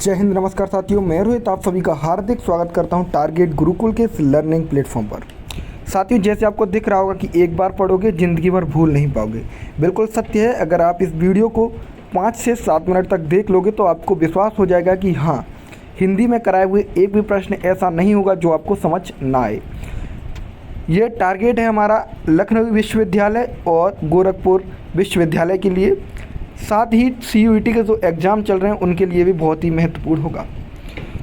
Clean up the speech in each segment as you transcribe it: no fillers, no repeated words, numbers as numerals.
जय हिंद, नमस्कार साथियों। मैं रोहित आप सभी का हार्दिक स्वागत करता हूं टारगेट गुरुकुल के इस लर्निंग प्लेटफॉर्म पर। साथियों, जैसे आपको दिख रहा होगा कि एक बार पढ़ोगे ज़िंदगी भर भूल नहीं पाओगे। बिल्कुल सत्य है। अगर आप इस वीडियो को 5 से 7 मिनट तक देख लोगे तो आपको विश्वास हो जाएगा कि हाँ, हिंदी में कराए हुए एक भी प्रश्न ऐसा नहीं होगा जो आपको समझ ना आए। ये टारगेट है हमारा लखनऊ विश्वविद्यालय और गोरखपुर विश्वविद्यालय के लिए, साथ ही CUET के जो एग्ज़ाम चल रहे हैं उनके लिए भी बहुत ही महत्वपूर्ण होगा।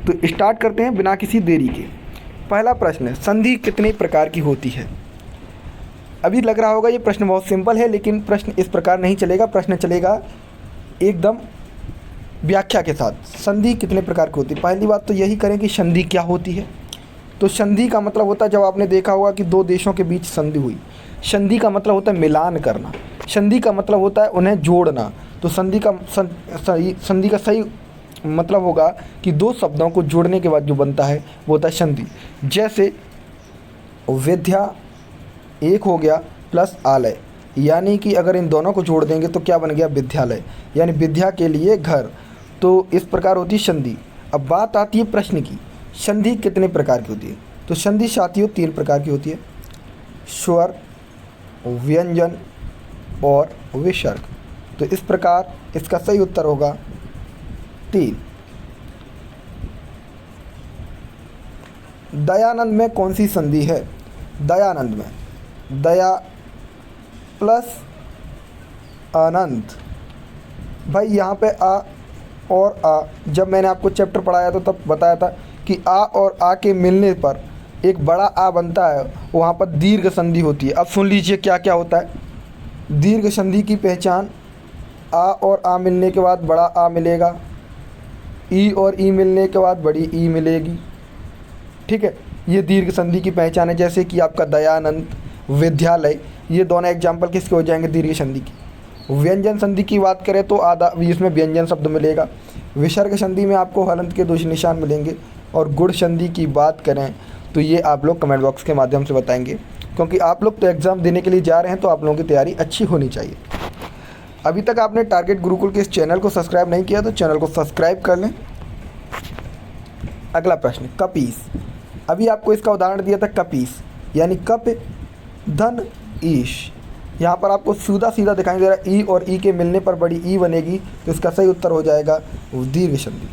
तो स्टार्ट करते हैं बिना किसी देरी के। पहला प्रश्न है, संधि कितने प्रकार की होती है। अभी लग रहा होगा ये प्रश्न बहुत सिंपल है, लेकिन प्रश्न इस प्रकार नहीं चलेगा। प्रश्न चलेगा एकदम व्याख्या के साथ। संधि कितने प्रकार की होती है। पहली बात तो यही करें कि संधि क्या होती है। तो संधि का मतलब होता है, जब आपने देखा होगा कि दो देशों के बीच संधि हुई, संधि का मतलब होता है मिलान करना। संधि का मतलब होता है उन्हें जोड़ना। तो संधि का सही मतलब होगा कि दो शब्दों को जोड़ने के बाद जो बनता है वो होता है संधि। जैसे विद्या एक हो गया प्लस आलय, यानी कि अगर इन दोनों को जोड़ देंगे तो क्या बन गया, विद्यालय, यानी विद्या के लिए घर। तो इस प्रकार होती है संधि। अब बात आती है प्रश्न की, संधि कितने प्रकार की होती है। तो संधि साथियों 3 प्रकार की होती है, स्वर, व्यंजन और विसर्ग। तो इस प्रकार इसका सही उत्तर होगा 3। दयानंद में कौन सी संधि है। दयानंद में दया प्लस आनंद। भाई यहाँ पे आ और आ, जब मैंने आपको चैप्टर पढ़ाया तो तब बताया था कि आ और आ के मिलने पर एक बड़ा आ बनता है, वहाँ पर दीर्घ संधि होती है। अब सुन लीजिए क्या क्या होता है। दीर्घ संधि की पहचान, आ और आ मिलने के बाद बड़ा आ मिलेगा, ई और ई मिलने के बाद बड़ी ई मिलेगी। ठीक है, ये दीर्घ संधि की पहचान है। जैसे कि आपका दयानंद, विद्यालय, ये दोनों एग्जाम्पल किसके हो जाएंगे, दीर्घ संधि की। व्यंजन संधि की बात करें तो आधा इसमें व्यंजन शब्द मिलेगा। विसर्ग संधि में आपको हलंत के 2 निशान मिलेंगे। और गुण संधि की बात करें तो ये आप लोग कमेंट बॉक्स के माध्यम से बताएंगे, क्योंकि आप लोग तो एग्ज़ाम देने के लिए जा रहे हैं तो आप लोगों की तैयारी अच्छी होनी चाहिए। अभी तक आपने टारगेट गुरुकुल के इस चैनल को सब्सक्राइब नहीं किया तो चैनल को सब्सक्राइब कर लें। अगला प्रश्न, कपीस। अभी आपको इसका उदाहरण दिया था कपीस, यानी कप धन ईश। यहाँ पर आपको सीधा सीधा दिखाई दे रहा है, ई और ई के मिलने पर बड़ी ई बनेगी। तो इसका सही उत्तर हो जाएगा दीर्घ संधि।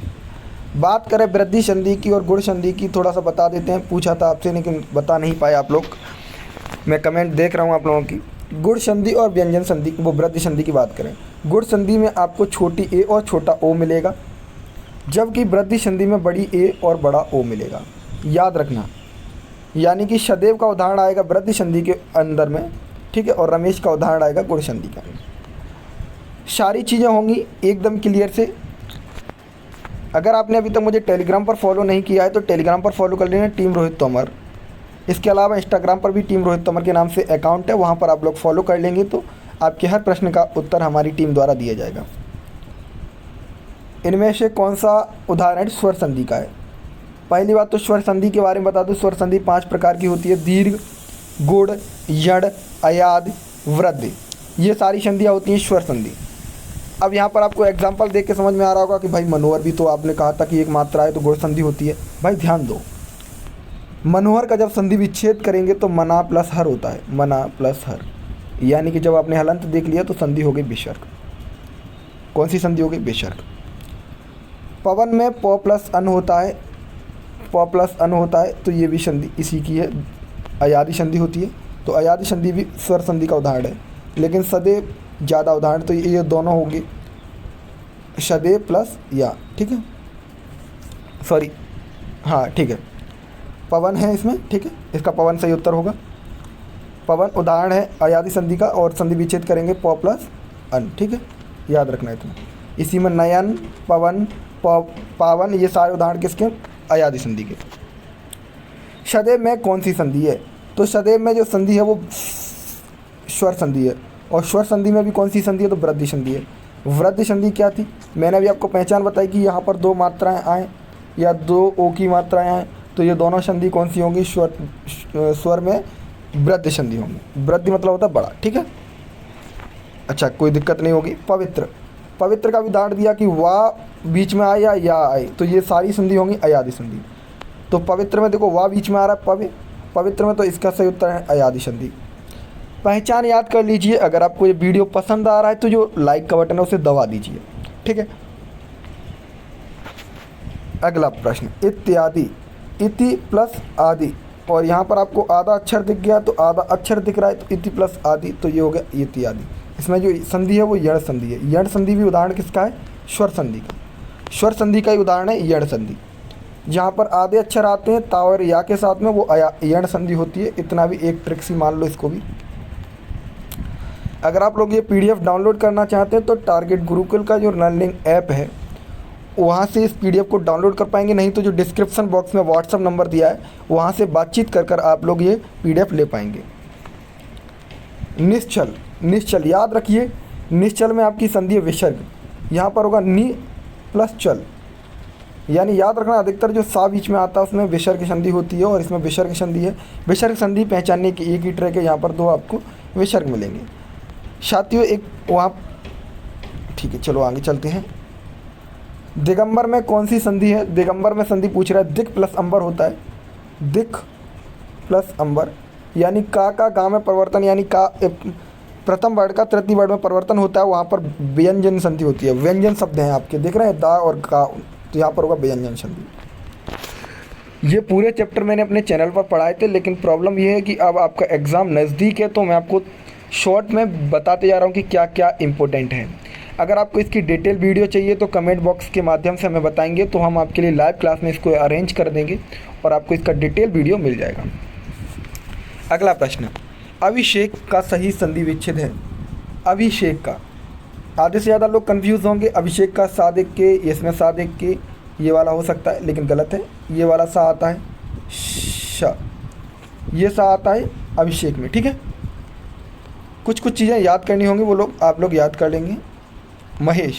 बात करें वृद्धि संधि की और गुण संधि की, थोड़ा सा बता देते हैं। पूछा था आपसे लेकिन बता नहीं पाए आप लोग, मैं कमेंट देख रहा हूँ आप लोगों की। गुण संधि और व्यंजन संधि, वो वृद्धि संधि की बात करें, गुण संधि में आपको छोटी ए और छोटा ओ मिलेगा, जबकि वृद्धि संधि में बड़ी ए और बड़ा ओ मिलेगा। याद रखना, यानी कि सदैव का उदाहरण आएगा वृद्धि संधि के अंदर में, ठीक है, और रमेश का उदाहरण आएगा गुण संधि का। सारी चीज़ें होंगी एकदम क्लियर से। अगर आपने अभी तक मुझे टेलीग्राम पर फॉलो नहीं किया है तो टेलीग्राम पर फॉलो कर लेना, टीम रोहित तोमर। इसके अलावा इंस्टाग्राम पर भी टीम रोहित तोमर के नाम से अकाउंट है, वहाँ पर आप लोग फॉलो कर लेंगे तो आपके हर प्रश्न का उत्तर हमारी टीम द्वारा दिया जाएगा। इनमें से कौन सा उदाहरण स्वर संधि का है। पहली बात तो स्वर संधि के बारे में बता दूं। स्वर संधि 5 प्रकार की होती है, दीर्घ, गुण, यड़, अयाद, वृद्धि। ये सारी संधियाँ होती हैं स्वर संधि। अब यहाँ पर आपको एग्जाम्पल देख के समझ में आ रहा होगा कि भाई मनोहर भी तो आपने कहा था कि एक मात्रा है तो गुण संधि होती है। भाई ध्यान दो, मनोहर का जब संधि विच्छेद करेंगे तो मना प्लस हर होता है, मना प्लस हर, यानी कि जब आपने हलंत देख लिया तो संधि हो गई विसर्ग। कौन सी संधि हो गई, विसर्ग। पवन में प प्लस अन होता है, प प्लस अन होता है, तो ये भी संधि इसी की है, अयादी संधि होती है। तो अयादी संधि भी स्वर संधि का उदाहरण है, लेकिन सदैव ज़्यादा उदाहरण। तो ये दोनों होंगे सदैव प्लस या, ठीक है, सॉरी, हाँ ठीक है, पवन है इसमें, ठीक है, इसका पवन सही उत्तर होगा। पवन उदाहरण है अयादी संधि का, और संधि विच्छेद करेंगे प प्लस अन, ठीक है, याद रखना इतना। इसी में नयन, पवन, पावन, ये सारे उदाहरण किसके, अयादी संधि के। सदैव में कौन सी संधि है। तो सदैव में जो संधि है वो स्वर संधि है, और स्वर संधि में भी कौन सी संधि है, तो वृद्धि संधि है। वृद्धि संधि क्या थी, मैंने अभी आपको पहचान बताई कि यहाँ पर 2 मात्राएं आएँ या 2 ओ की मात्राएं आएँ, तो ये दोनों संधि कौन सी होंगी, स्वर में वृद्धि संधि होंगी। वृद्धि मतलब होता है बड़ा, ठीक है। अच्छा, कोई दिक्कत नहीं होगी। पवित्र, पवित्र का भी उदाहरण दिया कि वा बीच में आए या आए, तो ये सारी संधि होंगी अयादि संधि। तो पवित्र में देखो वा बीच में आ रहा है पवित्र में, तो इसका सही उत्तर है अयादि संधि। पहचान याद कर लीजिए। अगर आपको ये वीडियो पसंद आ रहा है तो जो लाइक का बटन है उसे दबा दीजिए, ठीक है। अगला प्रश्न, इत्यादि, इति प्लस आदि, और यहाँ पर आपको आधा अक्षर दिख गया तो आधा अक्षर दिख रहा है तो इति प्लस आदि, तो ये हो गया इत्यादि। इसमें जो संधि है वो यण संधि है। यण संधि भी उदाहरण किसका है? स्वर संधि का। स्वर संधि का ही उदाहरण है यण संधि। जहाँ पर आधे अक्षर आते हैं ता और या के साथ में, वो यण संधि होती है। इतना भी एक ट्रिक सी मान लो इसको भी। अगर आप लोग ये PDF डाउनलोड करना चाहते हैं तो टारगेट गुरुकुल का जो लर्निंग ऐप है वहाँ से इस PDF को डाउनलोड कर पाएंगे, नहीं तो जो डिस्क्रिप्शन बॉक्स में व्हाट्सअप नंबर दिया है वहाँ से बातचीत कर कर आप लोग ये PDF ले पाएंगे। निश्चल, निश्चल याद रखिए, निश्चल में आपकी संधि है विसर्ग। यहाँ पर होगा नि प्लस चल, यानी याद रखना अधिकतर जो सा बीच में आता है उसमें विसर्ग संधि होती है और इसमें विसर्ग संधि है। विसर्ग संधि पहचानने की एक ही ट्रिक है, यहाँ पर दो आपको विसर्ग मिलेंगे साथियों। एक वहाँ, ठीक है चलो आगे चलते हैं। दिगंबर में कौन सी संधि है? दिगंबर में संधि पूछ रहा है, दिक प्लस अंबर होता है। दिक प्लस अंबर, यानी का गाँव में परिवर्तन, यानी का प्रथम वर्ड का तृतीय वर्ड में परिवर्तन होता है, वहाँ पर व्यंजन संधि होती है। व्यंजन शब्द हैं आपके दिख रहे हैं, दा और का, तो यहाँ पर होगा व्यंजन संधि। ये पूरे चैप्टर मैंने अपने चैनल पर पढ़ाए थे, लेकिन प्रॉब्लम ये है कि अब आपका एग्ज़ाम नज़दीक है तो मैं आपको शॉर्ट में बताते जा रहा हूँ कि क्या क्या इम्पोर्टेंट है। अगर आपको इसकी डिटेल वीडियो चाहिए तो कमेंट बॉक्स के माध्यम से हमें बताएंगे, तो हम आपके लिए लाइव क्लास में इसको अरेंज कर देंगे और आपको इसका डिटेल वीडियो मिल जाएगा। अगला प्रश्न, अभिषेक का सही संधि विच्छेद है। अभिषेक का, आधे से ज़्यादा लोग कंफ्यूज होंगे। अभिषेक का सादिक के, इसमें सादिक के ये वाला हो सकता है, लेकिन गलत है। ये वाला सा आता है श, ये सा आता है अभिषेक में, ठीक है। कुछ चीज़ें याद करनी होंगी, वो आप लोग याद कर लेंगे। महेश,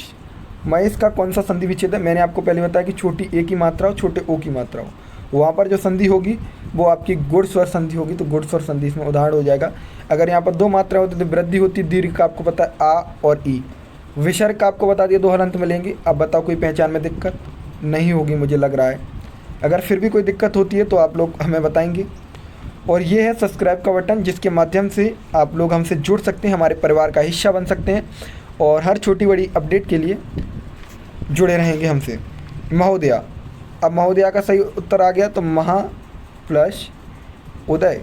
महेश का कौन सा संधि विच्छेद है? मैंने आपको पहले बताया कि छोटी ए की मात्रा हो, छोटे ओ की मात्रा हो, वहाँ पर जो संधि होगी वो आपकी गुण स्वर संधि होगी, तो गुण स्वर संधि इसमें उदाहरण हो जाएगा। अगर यहाँ पर दो मात्रा होती तो वृद्धि होती, दीर्घ का आपको पता है आ और ई। विसर्ग का आपको बता दिया दो हलंत मिलेंगे। अब बताओ कोई पहचान में दिक्कत नहीं होगी मुझे लग रहा है। अगर फिर भी कोई दिक्कत होती है तो आप लोग हमें बताएंगे। और ये है सब्सक्राइब का बटन, जिसके माध्यम से आप लोग हमसे जुड़ सकते हैं, हमारे परिवार का हिस्सा बन सकते हैं और हर छोटी बड़ी अपडेट के लिए जुड़े रहेंगे हमसे। महोदया, अब महोदया का सही उत्तर आ गया, तो महा प्लस उदय,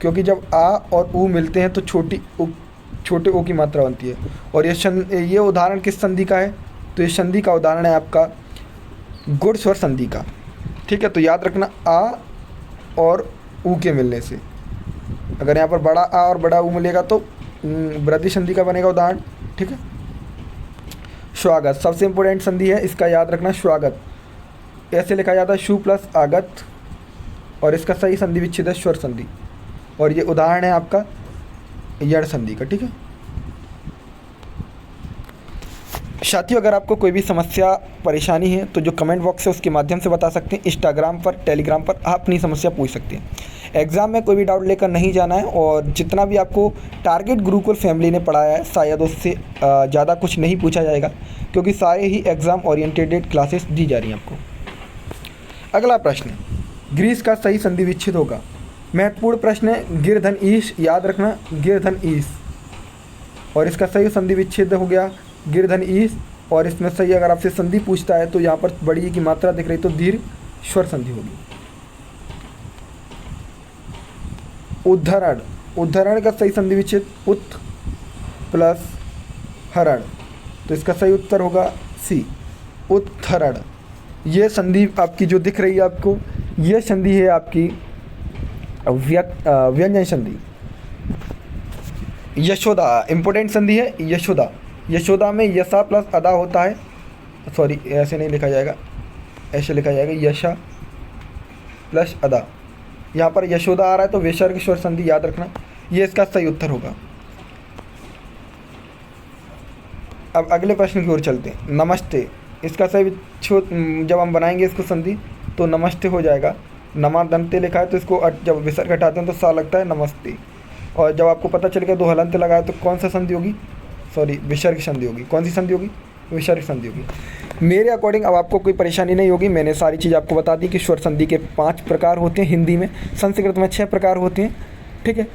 क्योंकि जब आ और ऊ मिलते हैं तो छोटे ओ की मात्रा बनती है। और ये उदाहरण किस संधि का है? तो इस संधि का उदाहरण है आपका गुण स्वर संधि का, ठीक है। तो याद रखना आ और ऊ के मिलने से, अगर यहाँ पर बड़ा आ और बड़ा ऊ मिलेगा तो वृद्धि संधि का बनेगा उदाहरण, ठीक है। स्वागत सबसे इम्पोर्टेंट संधि है, इसका याद रखना। स्वागत ऐसे लिखा जाता है शु प्लस आगत, और इसका सही संधि विच्छेद है स्वर संधि, और ये उदाहरण है आपका यण संधि का, ठीक है। साथियों, अगर आपको कोई भी समस्या परेशानी है तो जो कमेंट बॉक्स है उसके माध्यम से बता सकते हैं। इंस्टाग्राम पर, टेलीग्राम पर आप अपनी समस्या पूछ सकते हैं। एग्ज़ाम में कोई भी डाउट लेकर नहीं जाना है, और जितना भी आपको टारगेट गुरुकुल फैमिली ने पढ़ाया है शायद उससे ज़्यादा कुछ नहीं पूछा जाएगा, क्योंकि सारे ही एग्ज़ाम ओरिएंटेड क्लासेस दी जा रही हैं आपको। अगला प्रश्न, ग्रीस का सही संधि विच्छेद होगा। महत्वपूर्ण प्रश्न है। गिरधन ईश, याद रखना गिरधन ईश, और इसका सही संधि विच्छेद हो गया गिरधन ईश। और इसमें सही अगर आपसे संधि पूछता है तो यहाँ पर बड़ी ई की मात्रा दिख रही तो दीर्घ स्वर संधि होगी। उद्धरण, उद्धरण का सही संधि विच्छेद उत् प्लस हरण, तो इसका सही उत्तर होगा सी, उद्धरण। ये संधि आपकी जो दिख रही है आपको, ये संधि है आपकी व्यंजन संधि। यशोदा इम्पोर्टेंट संधि है। यशोदा, यशोदा में यशा प्लस अदा होता है, सॉरी ऐसे नहीं लिखा जाएगा, ऐसे लिखा जाएगा यशा प्लस अदा। यहाँ पर यशोदा आ रहा है तो विसर्ग स्वर संधि याद रखना, ये इसका सही उत्तर होगा। अब अगले प्रश्न की ओर चलते हैं। नमस्ते, इसका सही जब हम बनाएंगे इसको संधि तो नमस्ते हो जाएगा। नमा दंते लिखा है तो इसको जब विसर्ग हटाते हैं तो सा लगता है नमस्ते। और जब आपको पता चल गया दो हलंत लगाए तो कौन सा संधि होगी? सॉरी विसर्ग संधि होगी। कौन सी संधि होगी? विसर्ग संधि होगी। मेरे अकॉर्डिंग अब आपको कोई परेशानी नहीं होगी। मैंने सारी चीज़ आपको बता दी कि स्वर संधि के 5 प्रकार होते हैं हिंदी में, संस्कृत में 6 प्रकार होते हैं, ठीक है।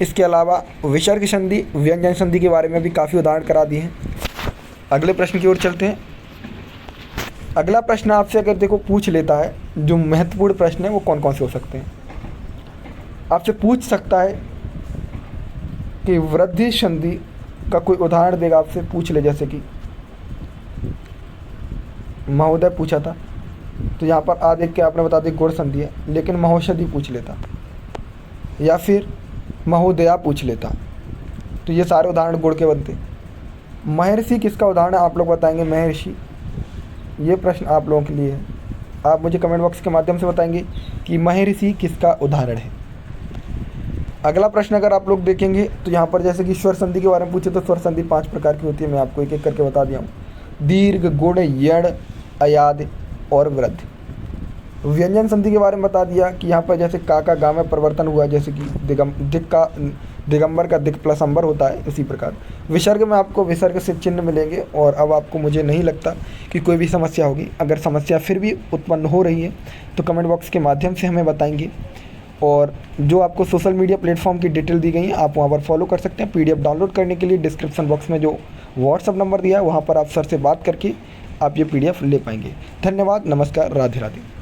इसके अलावा विसर्ग संधि, व्यंजन संधि के बारे में भी काफ़ी उदाहरण करा दिए हैं। अगले प्रश्न की ओर चलते हैं। अगला प्रश्न आपसे अगर देखो पूछ लेता है, जो महत्वपूर्ण प्रश्न है वो कौन कौन से हो सकते हैं। आपसे पूछ सकता है कि वृद्धि संधि का कोई उदाहरण देगा, आपसे पूछ ले, जैसे कि महोदय पूछा था, तो यहाँ पर आ देख के आपने बता दी गुण संधि है, लेकिन महोषधि पूछ लेता या फिर महोदया पूछ लेता, तो ये सारे उदाहरण गुण के बनते। महर्षि किसका उदाहरण है आप लोग बताएंगे? महर्षि, ये प्रश्न आप लोगों के लिए है। आप मुझे कमेंट बॉक्स के माध्यम से बताएंगे कि महर्षि किसका उदाहरण है। अगला प्रश्न अगर आप लोग देखेंगे तो यहाँ पर जैसे कि स्वर संधि के बारे में पूछे, तो स्वर संधि 5 प्रकार की होती है। मैं आपको एक एक करके बता दिया हूँ। दीर्घ, गुण, यण, अयाद और वृद्ध। व्यंजन संधि के बारे में बता दिया कि यहाँ पर जैसे का गा में परिवर्तन हुआ, जैसे कि दिगंबर का दिक प्लस अंबर होता है, इसी प्रकार विसर्ग में आपको विसर्ग से चिन्ह मिलेंगे। और अब आपको मुझे नहीं लगता कि कोई भी समस्या होगी। अगर समस्या फिर भी उत्पन्न हो रही है तो कमेंट बॉक्स के माध्यम से हमें बताएंगे। और जो आपको सोशल मीडिया प्लेटफॉर्म की डिटेल दी गई है, आप वहाँ पर फॉलो कर सकते हैं। PDF डाउनलोड करने के लिए डिस्क्रिप्शन बॉक्स में जो व्हाट्सअप नंबर दिया है, वहाँ पर आप सर से बात करके आप ये PDF ले पाएंगे। धन्यवाद, नमस्कार, राधे राधे।